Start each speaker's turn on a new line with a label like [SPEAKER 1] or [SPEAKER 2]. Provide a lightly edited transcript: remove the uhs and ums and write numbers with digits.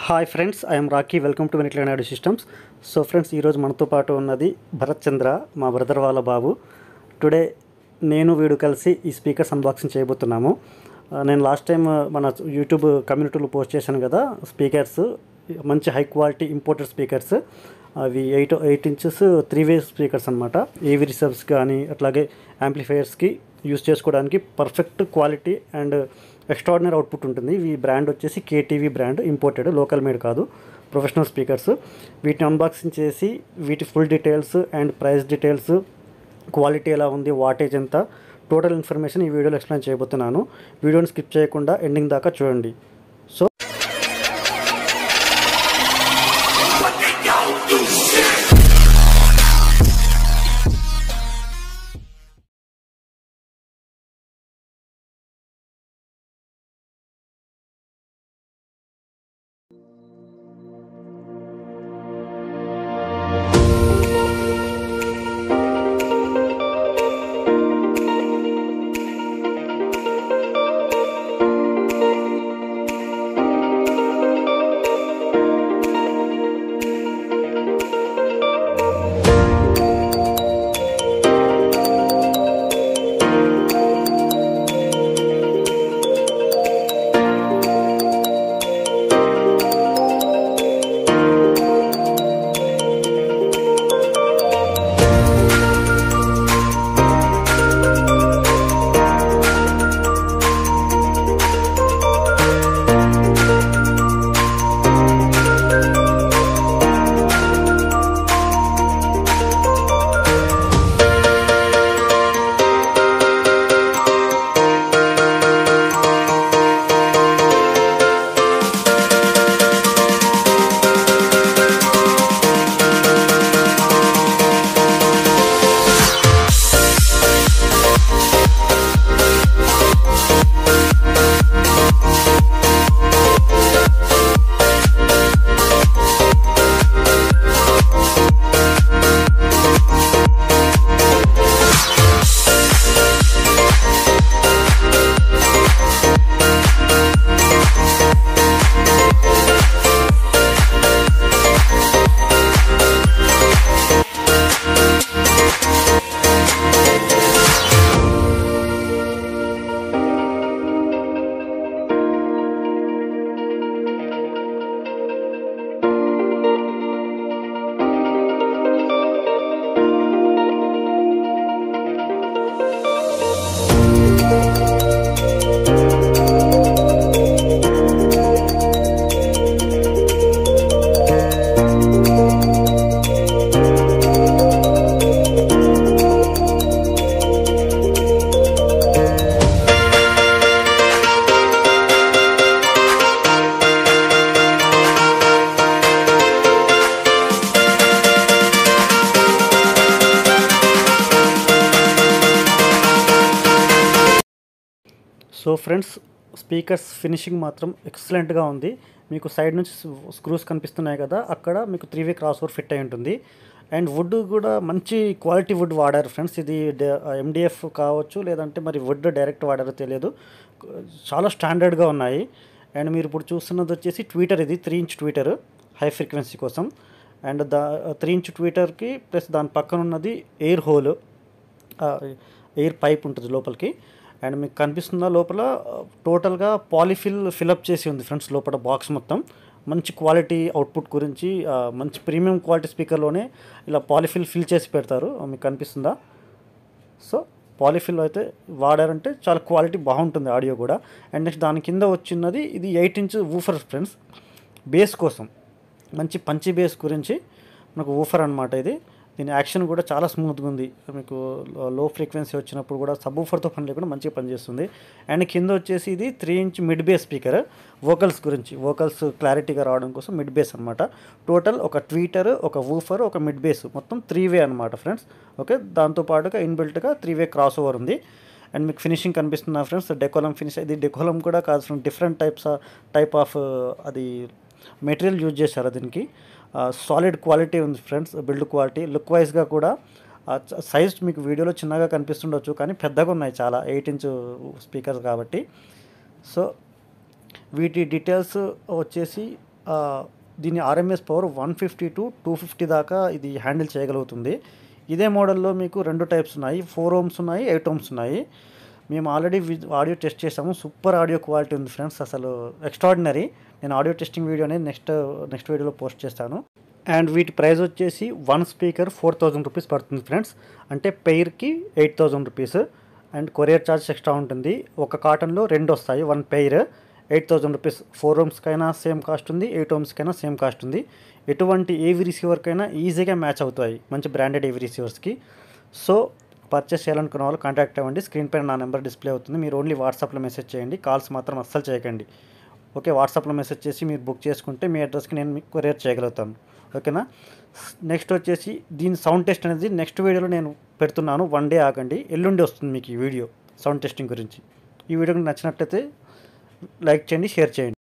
[SPEAKER 1] Hi friends, I'm Rocky. Welcome to వెనిట్లైన్ audio systems. So friends, ఈరోజు మనతో పాటు ఉన్నది భరత్ చంద్ర, మా బ్రదర్ వాళ్ళ బాబు. టుడే నేను వీడు కలిసి ఈ స్పీకర్స్ అన్బాక్సింగ్ చేయబోతున్నాము. నేను లాస్ట్ టైం మన యూట్యూబ్ కమ్యూనిటీలో పోస్ట్ చేశాను కదా, స్పీకర్స్ మంచి హై క్వాలిటీ ఇంపోర్టెడ్ స్పీకర్స్. అవి 8 ఇంచెస్ 3-వే స్పీకర్స్ అనమాట. ఏవి రిసర్వ్స్ కానీ అట్లాగే యాంప్లిఫైయర్స్కి యూస్ చేసుకోవడానికి perfect quality and extraordinary output ఉంటుంది. ఈ బ్రాండ్ వచ్చేసి KTV brand, imported, local made కాదు, ప్రొఫెషనల్ స్పీకర్స్. వీటిని అన్బాక్సింగ్ చేసి వీటి full details and price details, quality ఎలా ఉంది, వాటేజ్ ఎంత, టోటల్ ఇన్ఫర్మేషన్ ఈ వీడియోలో ఎక్స్ప్లెయిన్ చేయబోతున్నాను. వీడియోని స్కిప్ చేయకుండా ఎండింగ్ దాకా చూడండి. So so friends, speakers finishing మాత్రం ఎక్సలెంట్గా ఉంది. మీకు సైడ్ నుంచి స్క్రూస్ కనిపిస్తున్నాయి కదా, అక్కడ మీకు 3-వే క్రాస్ ఓవర్ ఫిట్ అయి ఉంటుంది. అండ్ వుడ్ కూడా మంచి క్వాలిటీ వుడ్ వాడారు ఫ్రెండ్స్. ఇది ఎండిఎఫ్ కావచ్చు, లేదంటే మరి వుడ్ డైరెక్ట్ వాడారో తెలియదు. చాలా స్టాండర్డ్గా ఉన్నాయి. అండ్ మీరు ఇప్పుడు చూస్తున్నది వచ్చేసి ట్వీటర్. ఇది 3-ఇంచ్ ట్వీటర్ హై ఫ్రీక్వెన్సీ కోసం. అండ్ 3-ఇంచ్ ట్వీటర్కి ప్లస్ దాని పక్కన ఉన్నది ఎయిర్ హోల్, ఎయిర్ పైప్ ఉంటుంది లోపలికి. అండ్ మీకు కనిపిస్తున్న లోపల టోటల్గా ఫిలప్ చేసి ఉంది ఫ్రెండ్స్. లోపల బాక్స్ మొత్తం మంచి క్వాలిటీ అవుట్పుట్ గురించి, మంచి ప్రీమియం క్వాలిటీ స్పీకర్లోనే ఇలా ఫిల్ చేసి పెడతారు. మీకు కనిపిస్తుందా? సో పాలిఫిల్ అయితే వాడారంటే చాలా క్వాలిటీ బాగుంటుంది, ఆడియో కూడా. అండ్ నెక్స్ట్ దాని కింద వచ్చినది ఇది 8-ఇంచ్ వూఫర్ ఫ్రెండ్స్, బేస్ కోసం, మంచి పంచి బేస్ గురించి మనకు వూఫర్ అనమాట ఇది. దీని యాక్షన్ కూడా చాలా స్మూత్గా ఉంది. మీకు లో ఫ్రీక్వెన్సీ వచ్చినప్పుడు కూడా సబ్ ఊఫర్తో పని లేకుండా మంచిగా పనిచేస్తుంది. అండ్ కింద వచ్చేసి ఇది 3-ఇంచ్ మిడ్ బేస్ స్పీకర్, వోకల్స్ గురించి, వోకల్స్ క్లారిటీగా రావడం కోసం మిడ్ బేస్ అనమాట. టోటల్ ఒక ట్వీటర్, ఒక వూఫర్, ఒక మిడ్ బేస్, మొత్తం 3-వే అనమాట ఫ్రెండ్స్. ఓకే, దాంతోపాటుగా ఇన్బిల్ట్గా 3-వే క్రాస్ ఓవర్ ఉంది. అండ్ మీకు ఫినిషింగ్ కనిపిస్తున్నా ఫ్రెండ్స్, డెకోలం ఫినిష్. ఇది డెకోలం కూడా కాదు ఫ్రెండ్స్, డిఫరెంట్ టైప్ ఆఫ్ అది మెటీరియల్ యూజ్ చేశారు దీనికి. సాలిడ్ క్వాలిటీ ఉంది ఫ్రెండ్స్, బిల్డ్ క్వాలిటీ. లుక్ వైజ్గా కూడా సైజ్ మీకు వీడియోలో చిన్నగా కనిపిస్తుండొచ్చు, కానీ పెద్దగా ఉన్నాయి చాలా, 8-ఇంచ్ స్పీకర్స్ కాబట్టి. సో వీటి డీటెయిల్స్ వచ్చేసి దీని ఆర్ఎంఎస్ పవర్ 150 to 250 దాకా ఇది హ్యాండిల్ చేయగలుగుతుంది. ఇదే మోడల్లో మీకు 2 టైప్స్ ఉన్నాయి. 4 ohms ఉన్నాయి, 8 ohms ఉన్నాయి. మేము ఆల్రెడీ ఆడియో టెస్ట్ చేసాము. సూపర్ ఆడియో క్వాలిటీ ఉంది ఫ్రెండ్స్, అసలు ఎక్స్ట్రాడినరీ. నేను ఆడియో టెస్టింగ్ వీడియో అనేది నెక్స్ట్ వీడియోలో పోస్ట్ చేస్తాను. అండ్ వీటి ప్రైస్ వచ్చేసి 1 స్పీకర్ 4000 రూపీస్ పడుతుంది ఫ్రెండ్స్. అంటే పెయిర్కి 8000 rupees. And courier charge extra ఉంటుంది. ఒక కాటన్లో 2 వస్తాయి, 1 పెయిర్ 8000 రూపీస్. 4 ohmsకైనా సేమ్ కాస్ట్ ఉంది, 8 ohmsకైనా సేమ్ కాస్ట్ ఉంది. ఎటువంటి ఏవి రిసీవర్కైనా ఈజీగా మ్యాచ్ అవుతాయి, మంచి బ్రాండెడ్ ఏవి రిసీవర్స్కి. సో పర్చేస్ చేయాలనుకున్న వాళ్ళు కాంటాక్ట్ అవ్వండి. స్క్రీన్ పైన నా నెంబర్ డిస్ప్లే అవుతుంది. మీరు ఓన్లీ వాట్సాప్లో మెసేజ్ చేయండి, కాల్స్ మాత్రం అస్సలు చేయకండి. ఓకే, వాట్సాప్లో మెసేజ్ చేసి మీరు బుక్ చేసుకుంటే మీ అడ్రస్కి నేను మీకు కొరియర్ చేయగలుగుతాను. ఓకేనా. నెక్స్ట్ వచ్చేసి దీని సౌండ్ టెస్ట్ అనేది నెక్స్ట్ వీడియోలో నేను పెడుతున్నాను. 1 డే ఆగండి, ఎల్లుండి వస్తుంది మీకు ఈ వీడియో సౌండ్ టెస్టింగ్ గురించి. ఈ వీడియోకి నచ్చినట్లయితే లైక్ చేయండి, షేర్ చేయండి.